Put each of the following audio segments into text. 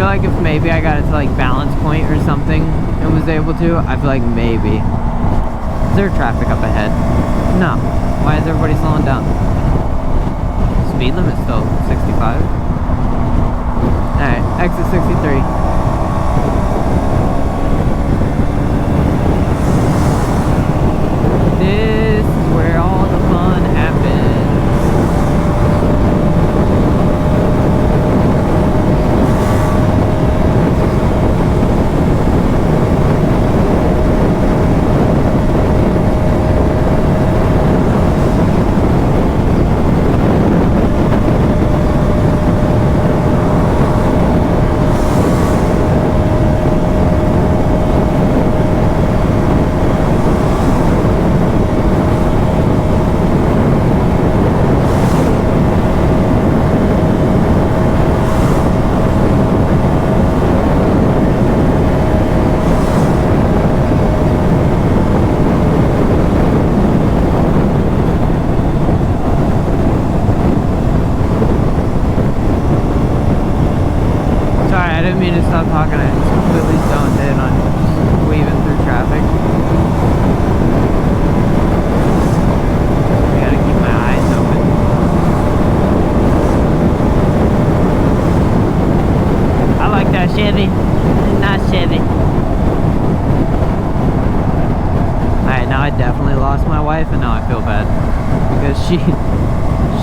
like if maybe I got it to like Balance Point or something and was able to, I feel like maybe. Is there traffic up ahead? No. Why is everybody slowing down? Speed limit still 65. Alright, exit 63. This is where all the fun happens. Stop talking, I just completely zoned in on just weaving through traffic. I gotta keep my eyes open. I like that Chevy. Nice Chevy. Alright, now I definitely lost my wife and now I feel bad. Because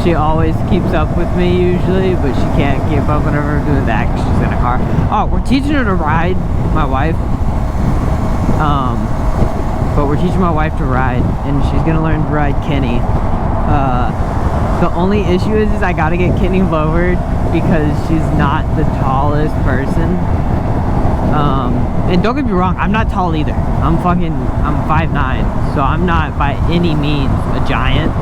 she always keeps up with me usually, but she can't keep up whenever I'm doing that because she's in a car. Oh, we're teaching her to ride, my wife. But we're teaching my wife to ride, and she's gonna learn to ride Kenny. The only issue is I gotta get Kenny lowered because she's not the tallest person. And don't get me wrong, I'm not tall either. I'm 5'9", so I'm not by any means a giant.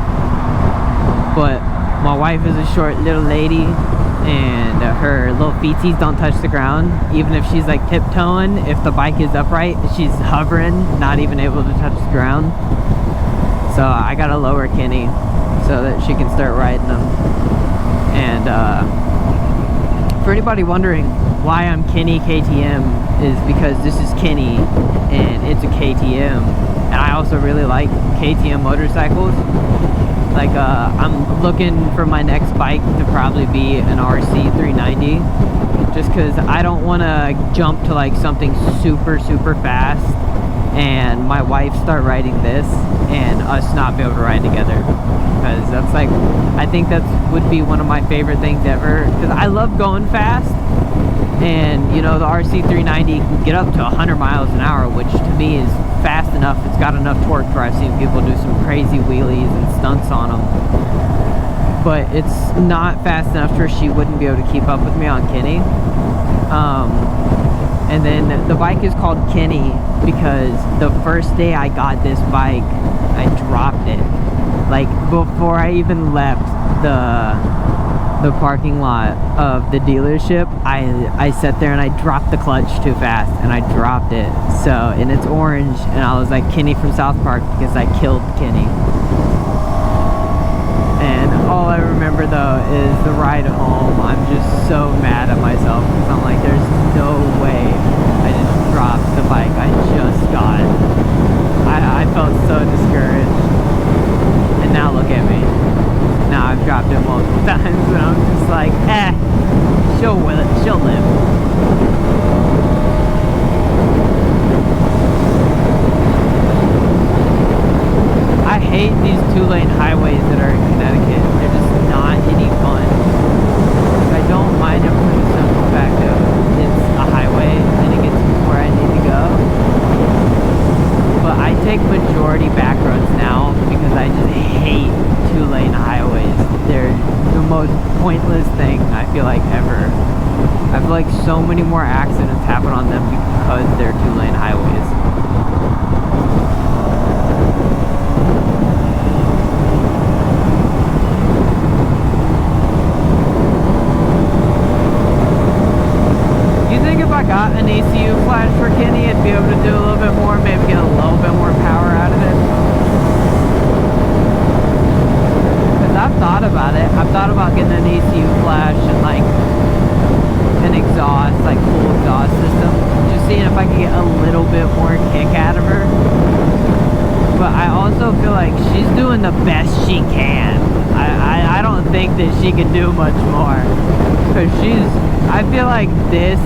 But my wife is a short little lady, and her little feetsies don't touch the ground. Even if she's like tiptoeing, if the bike is upright, she's hovering, not even able to touch the ground. So I gotta lower Kenny so that she can start riding them. And for anybody wondering why I'm Kenny KTM, is because this is Kenny and it's a KTM, and I also really like KTM motorcycles. Like I'm looking for my next bike to probably be an RC 390, just because I don't want to jump to like something super fast and my wife start riding this and us not be able to ride together, because that's like, I think that would be one of my favorite things ever, because I love going fast. And you know, the RC 390 can get up to 100 miles an hour, which to me is fast enough. It's got enough torque where I've seen people do some crazy wheelies and stunts on them, but it's not fast enough where she wouldn't be able to keep up with me on Kenny. And then the bike is called Kenny because the first day I got this bike, I dropped it. Like before I even left the parking lot of the dealership, I sat there and I dropped the clutch too fast and I dropped it. So, and it's orange, and I was like Kenny from South Park because I killed Kenny. And all I remember though is the ride home. I'm just so mad at myself because I'm like, there's no way I just dropped the bike I just got. I felt so discouraged. And now look at me. Now I've dropped it multiple times and I'm just like, she'll live. I hate these 2-lane highways that are in Connecticut. They're just not any fun. I don't mind it from the simple fact of it's a highway and it gets me where I need to go. But I take majority back roads now because I just hate 2-lane highways. They're the most pointless thing I feel like ever. I feel like so many more accidents happen on them because they're 2-lane highways. Do you think if I got an ECU flash for Kenny, I'd be able to do a little bit more, maybe get a little bit more power out of it? I've thought about it. I've thought about getting an ECU flash and an exhaust, like full exhaust system. Just seeing if I could get a little bit more kick out of her. But I also feel like she's doing the best she can. I don't think that she could do much more. Because I feel like this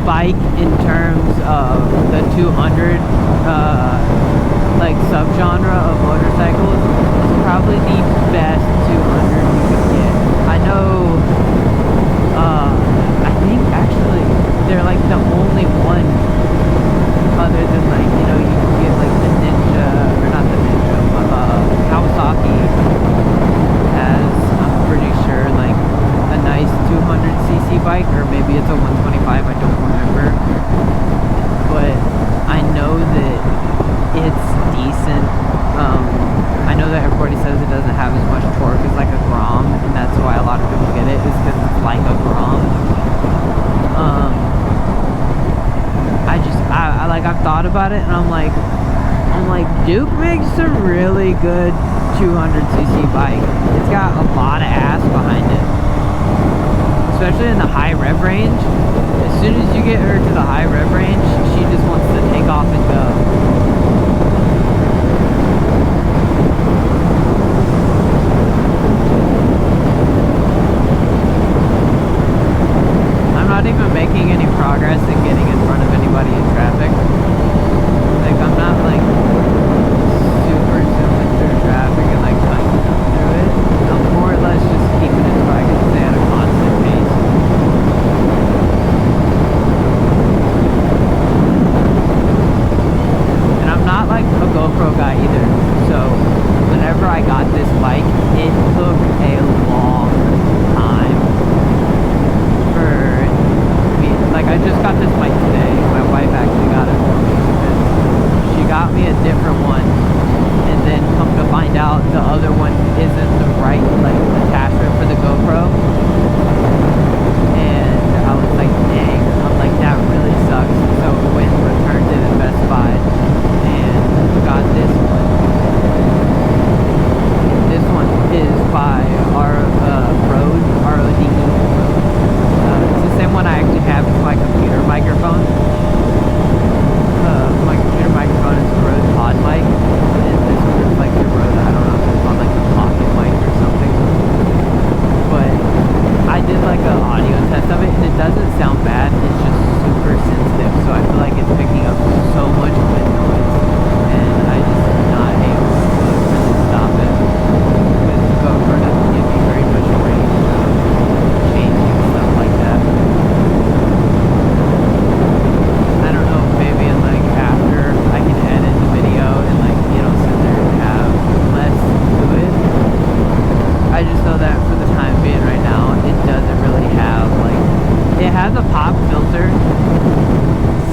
bike in terms of the 200 like subgenre of motorcycles is probably the best 200 you could get. I know, I think actually they're like the only one other than like, you know, you can get like the Ninja, or not the Ninja, but Kawasaki has, I'm pretty sure, like a nice 200cc bike, or maybe it's a 125, I don't remember. But I know that it's decent. I know that everybody says it doesn't have as much torque as like a Grom, and that's why a lot of people get it, is because it's like a Grom. I've thought about it, and I'm like, Duke makes a really good 200cc bike. It's got a lot of ass behind it, especially in the high rev range. As soon as you get her to the high rev range, she just wants to take off and go. Not even making any progress in getting in front of anybody in traffic. Like, I'm not like super zooming through traffic and like cutting through it. I'm more or less just keeping it so I can stay at a constant pace. And I'm not like a GoPro guy either. So whenever I got this bike, it took a long time for, like, I just got this bike today. My wife actually got it for me because she got me a different one, and then come to find out the other one isn't the right like attachment for the GoPro, and I was like, dang, I'm like, that really sucks. So we went and returned it at Best Buy and got this one. This one is by Rode, R-O-D-E. It's the same one I actually have for my computer microphone. My computer microphone is a Rode Pod mic, and this one is like the Rode, I don't know if it's called like the Pocket mic or something. But I did like an audio test of it, and it doesn't sound bad. It's just super sensitive, so I feel like it's picking up so much wind noise, and I just am not able to really stop it. Because the GoPro doesn't give me very much range of changing stuff like that. I don't know, maybe in like after I can edit the video and like, you know, sit there and have less to it. I just know that for the time being right now, it doesn't really have like, it has a pop filter,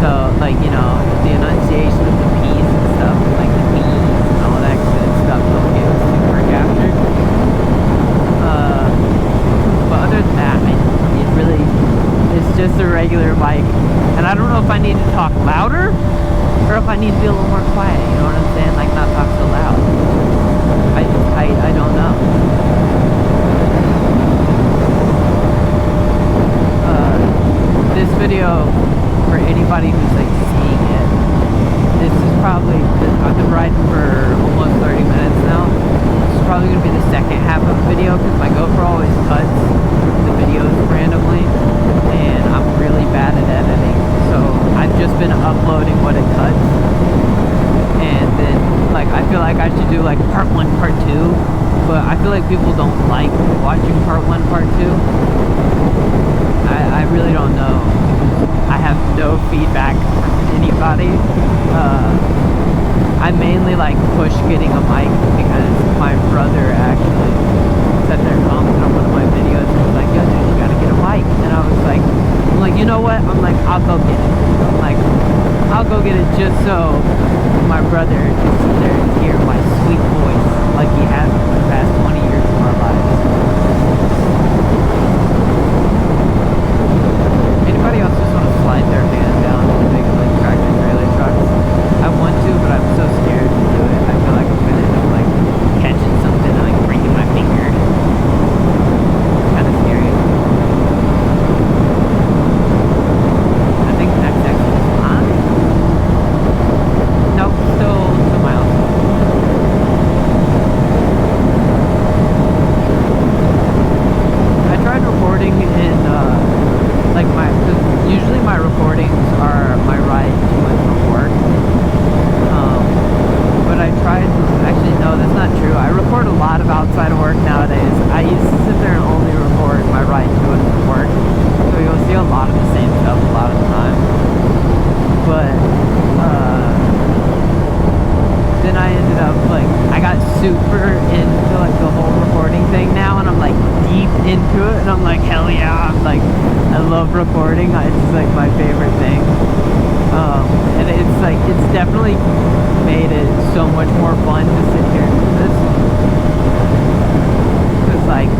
so like, you know, the enunciation of the P's and stuff, like the B's and all that good stuff don't get super captured. But other than that, it really, it's just a regular bike, and I don't know if I need to talk louder or if I need to be a little more quiet, you know what I'm saying, like not talk so loud. I don't know. This video, for anybody who's like seeing it, this is probably, I've been riding for almost 30 minutes now. This is probably going to be the second half of the video, because my GoPro always cuts the videos randomly, and I'm really bad at editing. So I've just been uploading what it cuts, and then like I feel like I should do like part 1, part 2, but I feel like people don't like watching part 1, part 2. I really don't know. I have no feedback from anybody. I mainly like push getting a mic because my brother actually said there comments on one of my videos and was like, yo dude, you gotta get a mic. And I was like, you know what? I'm like, I'll go get it. I'm like, I'll go get it just so my brother can sit there and hear my sweet voice like he has for the past 20 years of our lives. Anybody else just want to slide their hand down to the big like tractor trailer trucks? I want to, but I'm so scared to do it. I feel like I'm gonna end up like catching something and like breaking my finger. Kind of scary. deep into it, and I'm like, hell yeah, I'm like, I love recording. It's like my favorite thing. And it's like, it's definitely made it so much more fun to sit here and do this. Cause like,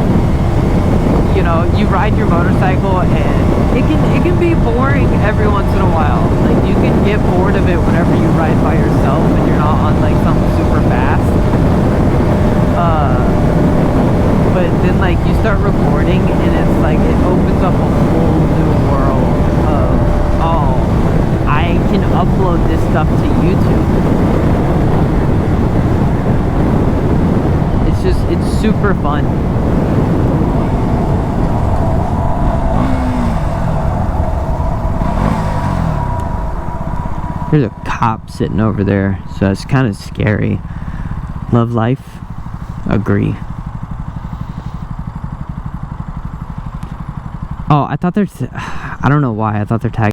you know, you ride your motorcycle and it can be boring every once in a while. Like, you can get bored of it whenever you ride by yourself and you're not on like something super fast. But then like you start recording and it's like, it opens up a whole new world of, oh, I can upload this stuff to YouTube. It's super fun. There's a cop sitting over there, so it's kind of scary. Love life? Agree. Oh, I thought there's... I don't know why. I thought they're tagging